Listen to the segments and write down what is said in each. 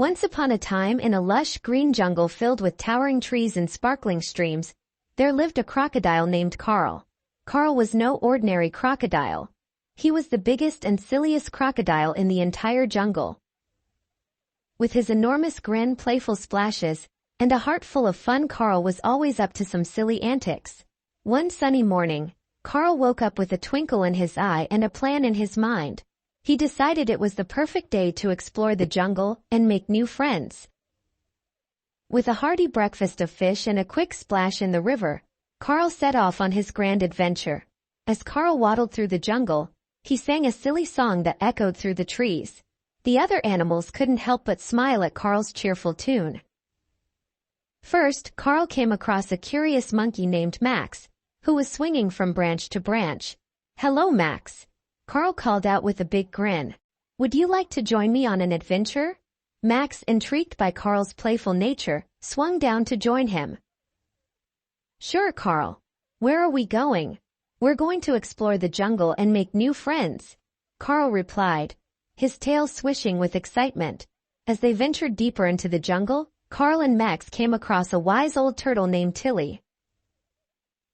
Once upon a time, in a lush green jungle filled with towering trees and sparkling streams, there lived a crocodile named Carl. Carl was no ordinary crocodile. He was the biggest and silliest crocodile in the entire jungle. With his enormous grin, playful splashes, and a heart full of fun, Carl was always up to some silly antics. One sunny morning, Carl woke up with a twinkle in his eye and a plan in his mind. He decided it was the perfect day to explore the jungle and make new friends. With a hearty breakfast of fish and a quick splash in the river, Carl set off on his grand adventure. As Carl waddled through the jungle, he sang a silly song that echoed through the trees. The other animals couldn't help but smile at Carl's cheerful tune. First, Carl came across a curious monkey named Max, who was swinging from branch to branch. "Hello, Max," Carl called out with a big grin. "Would you like to join me on an adventure?" Max, intrigued by Carl's playful nature, swung down to join him. "Sure, Carl. Where are we going?" "We're going to explore the jungle and make new friends," Carl replied, his tail swishing with excitement. As they ventured deeper into the jungle, Carl and Max came across a wise old turtle named Tilly.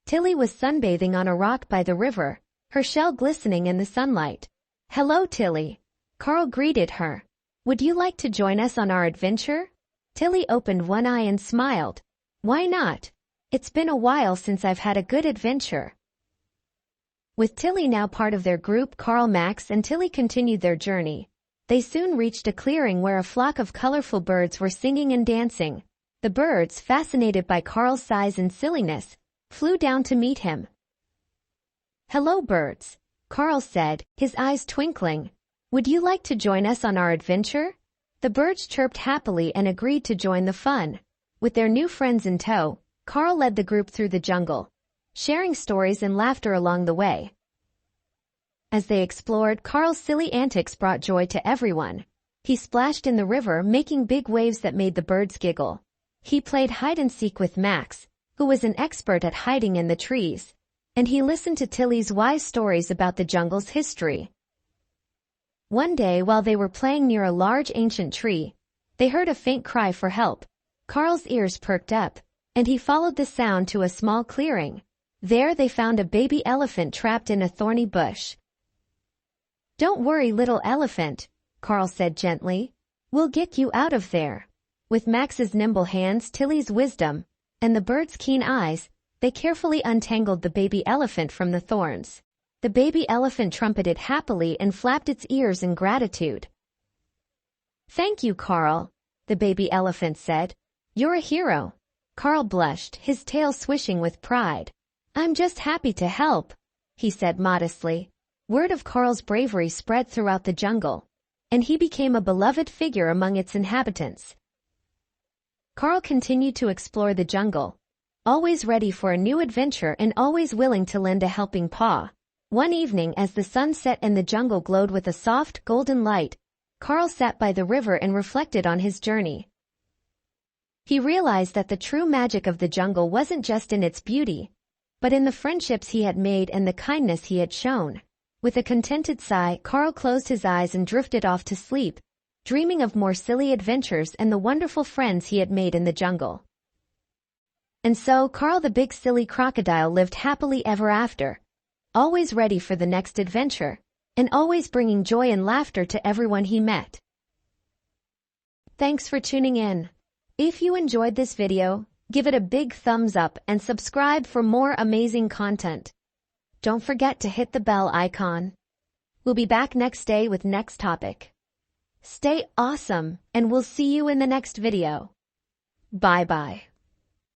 Tilly was sunbathing on a rock by the river, her shell glistening in the sunlight. "Hello, Tilly," Carl greeted her. "Would you like to join us on our adventure?" Tilly opened one eye and smiled. "Why not? It's been a while since I've had a good adventure." With Tilly now part of their group, Carl, Max, and Tilly continued their journey. They soon reached a clearing where a flock of colorful birds were singing and dancing. The birds, fascinated by Carl's size and silliness, flew down to meet him. "Hello, birds," Carl said, his eyes twinkling. "Would you like to join us on our adventure?" The birds chirped happily and agreed to join the fun. With their new friends in tow, Carl led the group through the jungle, sharing stories and laughter along the way. As they explored, Carl's silly antics brought joy to everyone. He splashed in the river, making big waves that made the birds giggle. He played hide-and-seek with Max, who was an expert at hiding in the trees, and he listened to Tilly's wise stories about the jungle's history. One day, while they were playing near a large ancient tree, they heard a faint cry for help. Carl's ears perked up, and he followed the sound to a small clearing. There they found a baby elephant trapped in a thorny bush. "Don't worry, little elephant," Carl said gently. "We'll get you out of there." With Max's nimble hands, Tilly's wisdom, and the bird's keen eyes, they carefully untangled the baby elephant from the thorns. The baby elephant trumpeted happily and flapped its ears in gratitude. "Thank you, Carl," the baby elephant said. "You're a hero." Carl blushed, his tail swishing with pride. "I'm just happy to help," he said modestly. Word of Carl's bravery spread throughout the jungle, and he became a beloved figure among its inhabitants. Carl continued to explore the jungle, always ready for a new adventure and always willing to lend a helping paw. One evening, as the sun set and the jungle glowed with a soft, golden light, Carl sat by the river and reflected on his journey. He realized that the true magic of the jungle wasn't just in its beauty, but in the friendships he had made and the kindness he had shown. With a contented sigh, Carl closed his eyes and drifted off to sleep, dreaming of more silly adventures and the wonderful friends he had made in the jungle. And so Carl the big silly crocodile lived happily ever after, always ready for the next adventure, and always bringing joy and laughter to everyone he met. Thanks for tuning in. If you enjoyed this video, give it a big thumbs up and subscribe for more amazing content. Don't forget to hit the bell icon. We'll be back next day with next topic. Stay awesome, and we'll see you in the next video. Bye-bye.